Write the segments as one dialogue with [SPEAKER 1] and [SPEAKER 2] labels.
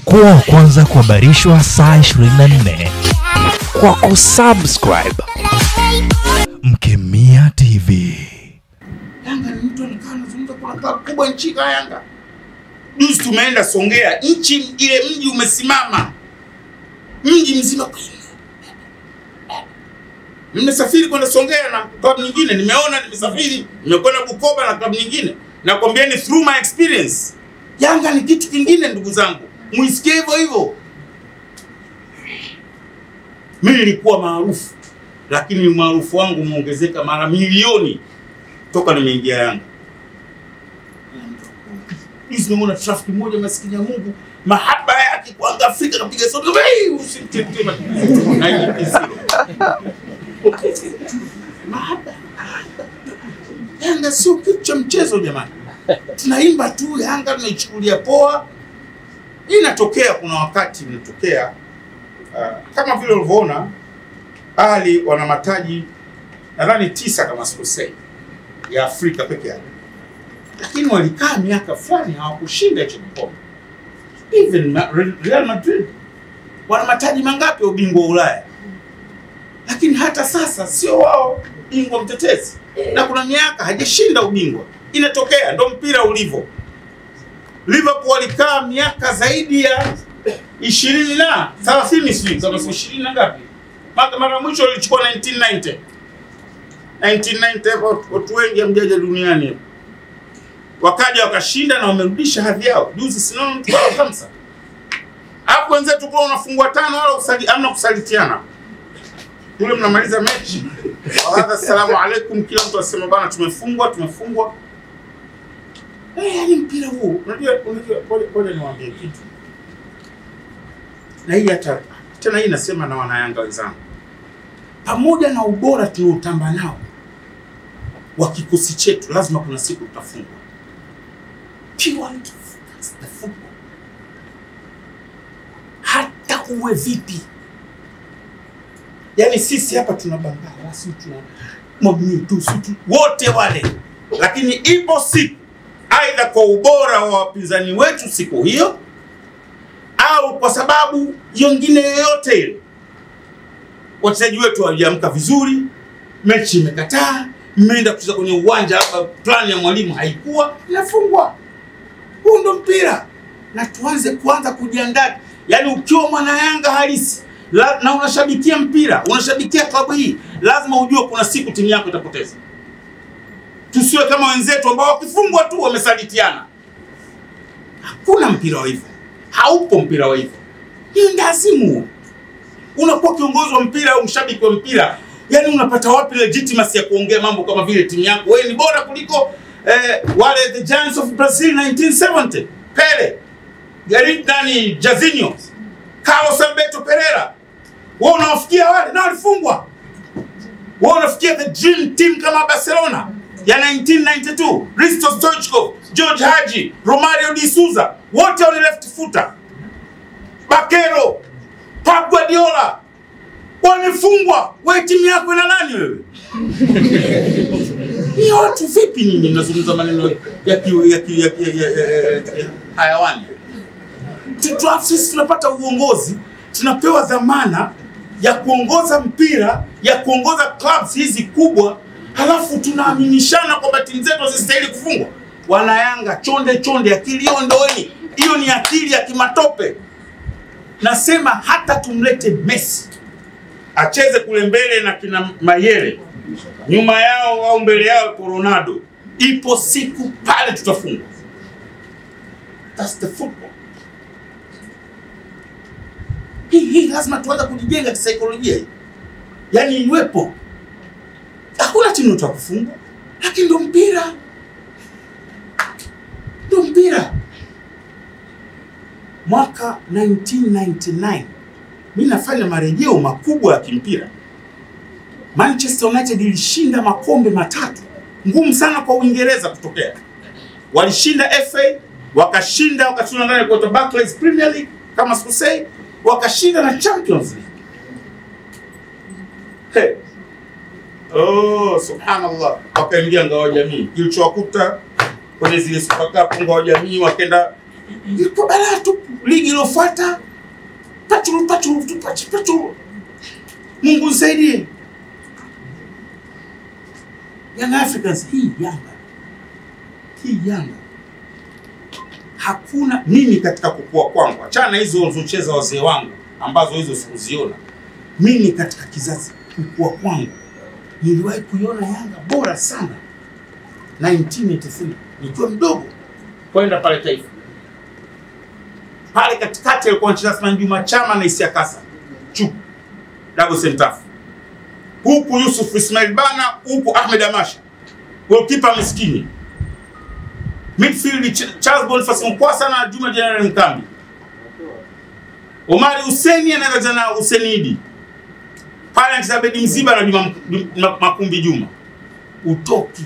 [SPEAKER 1] Kuwa wa kwanza kuhabarishwa saa 24 kwa kusubscribe Mkemia TV.
[SPEAKER 2] Yanga ni mtu anakaa anazungumza kwa klabu kubwa nchi kama Yanga. Juzi tumeenda Songea, nchi ile mji umesimama. Mji mzima. Nimesafiri kwenda Songea na klabu nyingine, nimesafiri, nimekwenda Bukoba na klabu nyingine. Nakwambieni through my experience. Yanga ni kitu kingine ndugu zangu. Muisikie hivyo hivyo. Mimi nilikuwa maarufu, lakini maarufu wangu umeongezeka mara milioni toka nimeingia Yanga. Hizi nimeona traffic moja maskini ya Mungu, mahaba yake kwa Afrika kapiga sote, usimtetema. Na hii mahaba. Yanga sio kitu cha mchezo jamani. Tunaimba tu, Yanga tunaichukulia poa. Inatokea kuna wakati inatokea kama vile ulivyoona Ali wana mataji nadhani 9 kama sikosei ya Afrika peke yake. Lakini walikaa miaka fulani hawakushinda hicho kikombe. Even Real Madrid wana mataji mangapi ya ubingwa wa Ulaya? Lakini hata sasa sio wao bingwa mtetezi. Na kuna miaka hajashinda ubingwa. Inatokea, ndo mpira ulivyo. Liverpool walikaa miaka zaidi ya 20 na 30 sijui kama 20 na ngapi. Mara mwisho walichukua 1990. 1990 watu wengi hamjaja duniani. Wakaja wakashinda na wamerudisha hadhi yao. Juzi sinaona mtu kwa kamsa. Hapo wenzetu kwa unafungwa 5 wala amna kusalitiana. Yule mnamaliza mechi. Assalamu alaikum, kila mtu asema bana tumefungwa. Yaani mpira huu, unajua pole niwaambie kitu. Na hii hata tena hii nasema na wana Yanga wenzangu. Pamoja na ubora tunaotamba nao wa kikosi chetu, lazima kuna siku tutafungwa. Pure the football. Hata uwe vipi. Yaani sisi hapa tunabangala, sisi tuna mwabudu tu wote wale. Lakini ipo siku aidha kwa ubora wa wapinzani wetu siku hiyo au kwa sababu nyingine yoyote ile, wachezaji wetu hawajaamka vizuri, mechi imekataa, mmeenda kucheza kwenye uwanja hapa, plan ya mwalimu haikuwa, inafungwa. Huu ndo mpira. Na tuanze kujiandaa. Yaani ukiwa mwana Yanga halisi na unashabikia mpira, unashabikia klabu hii, lazima ujue kuna siku timu yako itapoteza. Tusiwe kama wenzetu ambao wakifungwa tu wamesalitiana. Hakuna mpira wa hivyo. Haupo mpira wa hivyo. Ni ndazimu. Unakuwa kiongozi wa mpira au mshabiki wa mpira, yani unapata wapi legitimacy ya kuongea mambo kama vile timu yako wewe ni bora kuliko wale the Giants of Brazil 1970, Pele, Jairzinho, Carlos Alberto Pereira. Wao unawafikia wale na walifungwa. Wao unafikia the dream team kama Barcelona ya 1992, Risto Stoichkov, George Hagi, Romario de Souza, wote wale left footer. Bakero, Pep Guardiola, wamefungwa. Wewe timu yako ina nani wewe? Ni watu vipi nyinyi mnazungumza maneno ya hayawani? Sisi tunapata uongozi, tunapewa dhamana ya kuongoza mpira, ya kuongoza clubs hizi kubwa. Halafu tunaaminishana kwamba timu zetu zisistahili kufungwa. Wana Yanga chonde akili ondoeni. Hiyo ni akili ya kimatope. Nasema hata tumlete Messi acheze kule mbele na kina Mayele, nyuma yao au mbele yao Ronaldo, ipo siku pale tutafungwa. That's the football. Hii lazima tuanze kujijenga kisaikolojia hii. Yaani iwepo. Hakuna timu itakufungwa, lakini ndo mpira. Ndo mpira. Mwaka 1999 mimi nafanya marejeo makubwa ya kimpira. Manchester United ilishinda makombe 3. Ngumu sana kwa Uingereza kutokea. Walishinda FA, wakashinda ndani kwa Barclays Premier League kama sikosei, wakashinda na Champions League. Hey. Oh, subhanallah. Wakaingia ngao jamii. Kilichowakuta kwenye zile Super Cup ngao jamii wakaenda ilikuwa balaa tu. Ligi iliyofuata pachu. Mungu nisaidie. Young Africans hii Yanga. Hakuna mimi katika kukua kwangu. Achana hizo walizocheza wazee wangu ambazo hizo sikuziona. Mimi katika kizazi kukua kwangu niliwahi kuiona Yanga bora sana 1983 nikiwa mdogo kwenda pale Taifa. Pale katikati alikuwa anacheza Asman Juma Chama na Isia Kasa. Double center. Huku Yusuf Ismail Bana, huku Ahmed Amasha. Goalkeeper miskini. Midfield Charles Boniface Mkwasa na Juma General Mkambi. Omari Hussein anaanza na Hussein Idi. Pale anacheza Bedi Mziba na Juma Makumbi Juma. Utoki.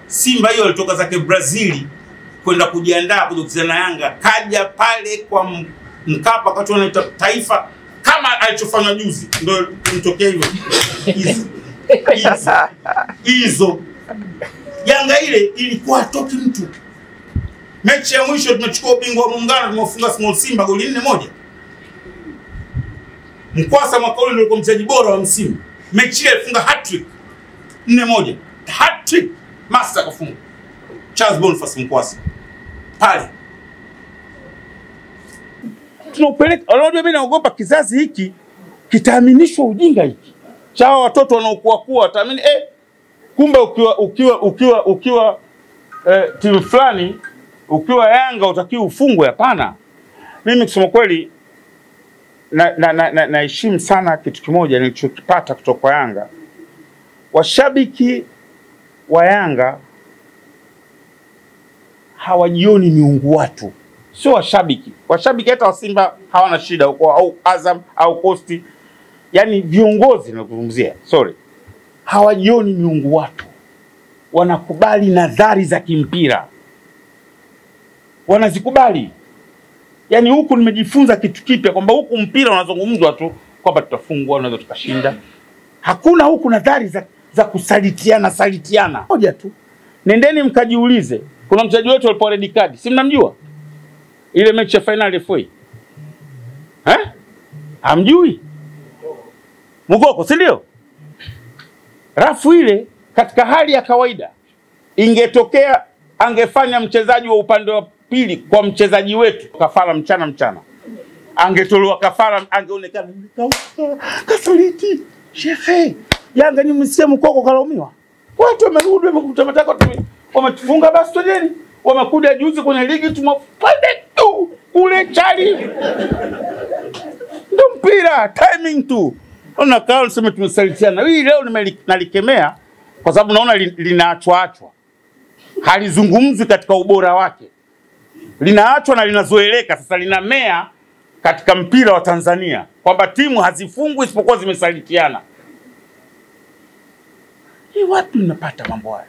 [SPEAKER 2] Simba hiyo alitoka zake Brazili kwenda kujiandaa kucheza na Yanga. Kaja pale kwa Mkapa wakati wanaita Taifa kama alichofanya juzi. Ndio mtokea hivyo. Hizo. Yanga ile ilikuwa toki mtu. Mechi ya mwisho tumechukua ubingwa wa Muungano, tumefunga Small Simba goli 4-1. Mkwasa mwaka ule ndio mchezaji bora wa msimu. Mechi ile alifunga hat-trick 4-1. Hat-trick master kafunga. Charles Boniface Mkwasa. Pale. Tunapeleka, unajua mimi naogopa kizazi hiki kitaaminishwa ujinga hiki. Chao watoto wanaokuwa wataamini kumbe ukiwa timu fulani, ukiwa Yanga utakiwa ufungwe. Hapana. Mimi kusema kweli naheshimu sana kitu kimoja nilichokipata kutoka kwa Yanga. Washabiki wa Yanga hawajioni miungu watu. Sio washabiki. Washabiki hata wa Simba hawana shida huko, au Azam au Coast. Yaani viongozi nazungumzia. Hawajioni miungu watu. Wanakubali nadhari za kimpira. Wanazikubali. Yaani huku nimejifunza kitu kipya kwamba huku mpira unazungumzwa tu kwamba tutafungwa, unaweza tukashinda. Hakuna huku nadhari za kusalitiana. Moja tu. Nendeni mkajiulize. Kuna mchezaji wetu alipo red card. Si mnamjua? Ile mechi ya finali FA. Hamjui? Mugoko, si ndio? Rafu ile katika hali ya kawaida ingetokea angefanya mchezaji wa upande wa pili kwa mchezaji wetu kafara mchana. Angetolewa kafara, angeonekana kasaliti. Shehe, Yanga ni msemo Mukoko kalaumiwa. Watu wamerudi wamekuta matako wametufunga basi twendeni. Wamekuja juzi kwenye ligi tumapande tu kule chali. Ndio mpira, timing tu. Unakaa unasema tumesalitiana. Hii leo nalikemea kwa sababu naona linaachwa. Halizungumzi katika ubora wake. Linaachwa na linazoeleka, sasa linamea katika mpira wa Tanzania kwamba timu hazifungwi isipokuwa zimesalitiana. Hii watu ninapata mambo haya.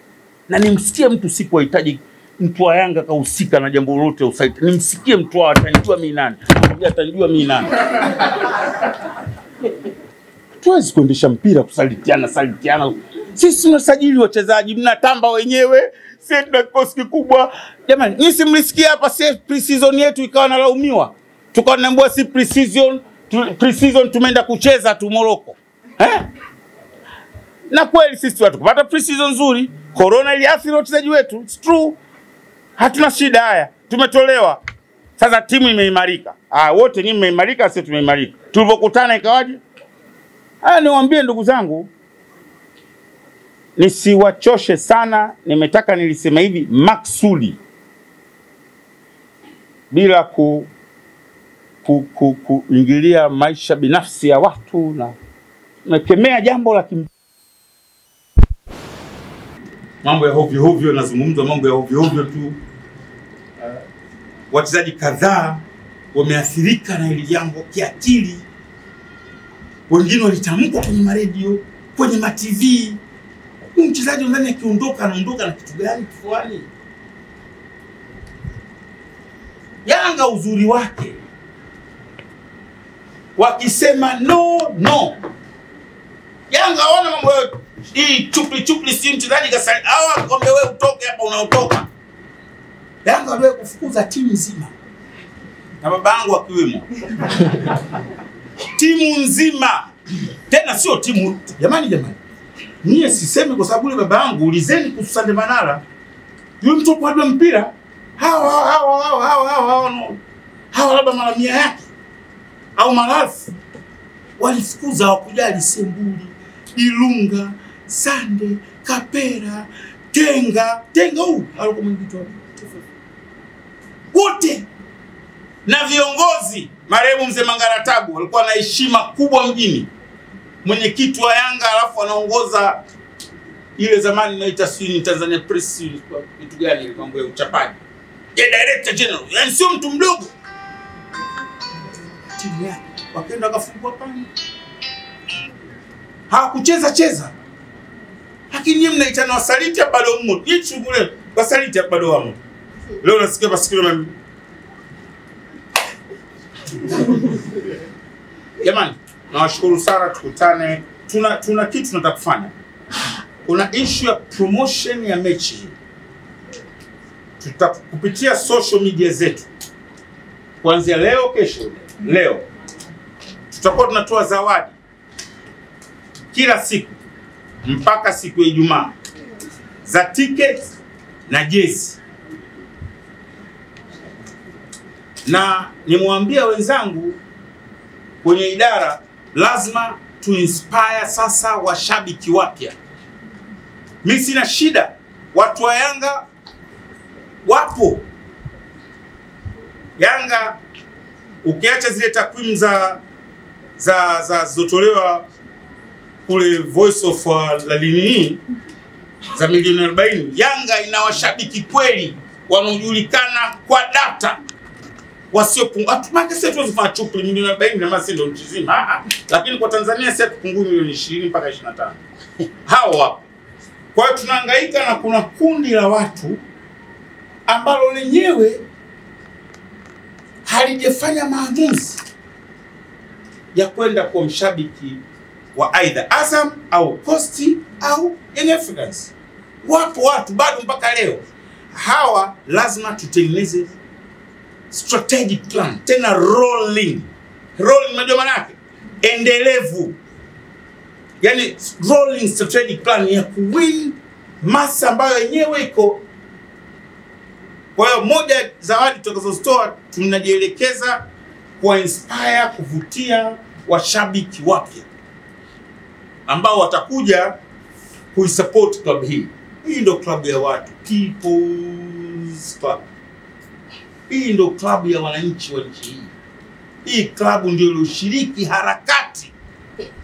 [SPEAKER 2] Na nimsikie mtu sikuhitaji mtu wa Yanga kahusika na jambo lolote usaliti. Nimsikie mtu wa atanijua mimi nani. Atanijua mimi nani. Tuwezi kuendesha mpira kusalitiana. Sisi tunasajili wachezaji, mnatamba wenyewe, sisi tuna kikosi kikubwa. Jamani, nyinyi si mlisikia hapa pre-season yetu ikawa nalaumiwa. Tukawa tunaambiwa si pre-season tumeenda kucheza tu Morocco. Na kweli sisi hatukupata pre-season nzuri. Corona iliathiri wachezaji wetu. It's true. Hatuna shida haya. Tumetolewa. Sasa timu imeimarika. Wote nyinyi mmeimarika, sisi tumeimarika. Tulipokutana ikawaje? Niwaambie ndugu zangu, nisiwachoshe sana, nimetaka nilisema hivi maksudi bila kuingilia maisha binafsi ya watu, na nakemea jambo la mambo ya hovyo nazungumza mambo ya hovyo tu. Wachezaji kadhaa wameathirika na hili jambo kiakili. Wengine walitamka kwenye maredio, kwenye ma-TV. Mchezaji ndani akiondoka anaondoka na kitu gani kifuani? Yanga uzuri wake, wakisema no. Yanga wana mambo hii chupli si mchezaji kasali. Hawa ngombe wewe utoke hapa unaotoka. Yanga ndio kufukuza timu nzima. na babangu akiwemo. Timu nzima, tena sio timu, jamani. Niye sisemi kwa sababu yule babangu, ulizeni kuhusu Sande Manara. Yule mtu kwa mpira, hawa labda mara 100 yake au marafu walifukuza, hawakujali Sembuli, Ilunga, Sande, Kapera, Tenga huu alikuwa mwenyekiti wote, na viongozi. Marehemu Mzee Mangaratabu alikuwa na heshima kubwa mjini, mwenyekiti wa Yanga, alafu anaongoza ile zamani inaita sini Tanzania Press, kitu gani ile mambo ya uchapaji, director general, yani sio mtu mdogo. Timu yake wakaenda wakafungua pani, hawakucheza, lakini yeye mnaitana wasaliti bado mmo, hicho kule wasaliti bado wamo. Leo nasikia basikio jamani, nawashukuru sana, tukutane. Tuna kitu tunataka kufanya. Kuna issue ya promotion ya mechi hii. Tutakupitia social media zetu. Kuanzia leo tutakuwa tunatoa zawadi kila siku mpaka siku ya Ijumaa za ticket na jezi. Na nimwambia wenzangu kwenye idara, lazima tu inspire sasa washabiki wapya. Mimi sina shida, watu wa Yanga wapo. Yanga ukiacha zile takwimu za zotolewa kule Voice of Lalini za milioni 40, Yanga ina washabiki kweli wanaojulikana kwa data wasiopungua. Tumake sasa tunafanya chupi milioni 40 na masi ndio nchi nzima. Lakini kwa Tanzania sasa tupungui milioni 20 mpaka 25. Hao wapo. Kwa hiyo tunahangaika, na kuna kundi la watu ambalo lenyewe halijafanya maamuzi ya kwenda kwa mshabiki wa either Azam au Coast au Young Africans. Wapo watu bado mpaka leo. Hawa lazima tutengeneze strategic plan, tena rolling. Unajua maana yake? Endelevu. Yani rolling strategic plan ya kuwin masa ambayo yenyewe iko. Kwa hiyo moja zawadi tutakazotoa, tunajielekeza kwa inspire, kuvutia washabiki wapya ambao watakuja kuisupport club hii. Hii ndio club ya watu, People's Club. Hii ndio club ya wananchi wa nchi hii. Hii club ndio iliyoshiriki harakati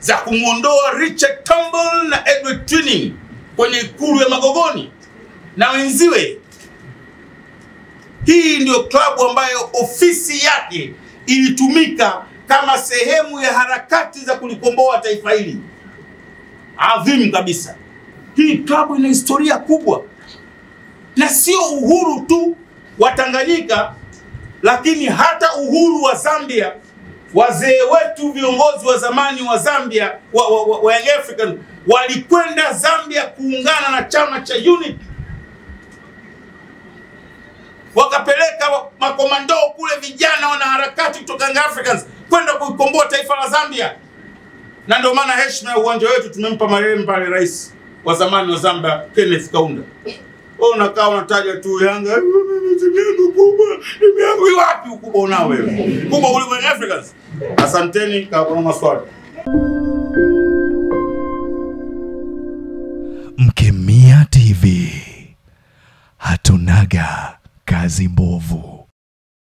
[SPEAKER 2] za kumuondoa Richard Turnbull na Edward Twinning kwenye ikulu ya Magogoni na wenziwe. Hii ndio club ambayo ofisi yake ilitumika kama sehemu ya harakati za kulikomboa taifa hili. Adhimu kabisa. Hii club ina historia kubwa. Na sio uhuru tu wa Tanganyika, lakini hata uhuru wa Zambia. Wazee wetu, viongozi wa zamani wa Zambia, wa Young African, walikwenda Zambia kuungana na chama cha UNIT. Wakapeleka makomando kule, vijana wana harakati kutoka Young Africans kwenda kuikomboa taifa la Zambia. Na ndio maana heshima ya uwanja wetu tumempa marehemu pale rais wa zamani wa Zambia, Kenneth Kaunda. Wewe unakaa unataja tu Yanga, timu kubwa, timu yangu wapi ukubwa unao wewe? Kubwa kuliko Young Africans. Asanteni kwa maswali.
[SPEAKER 1] Mkemia TV. Hatunaga kazi mbovu.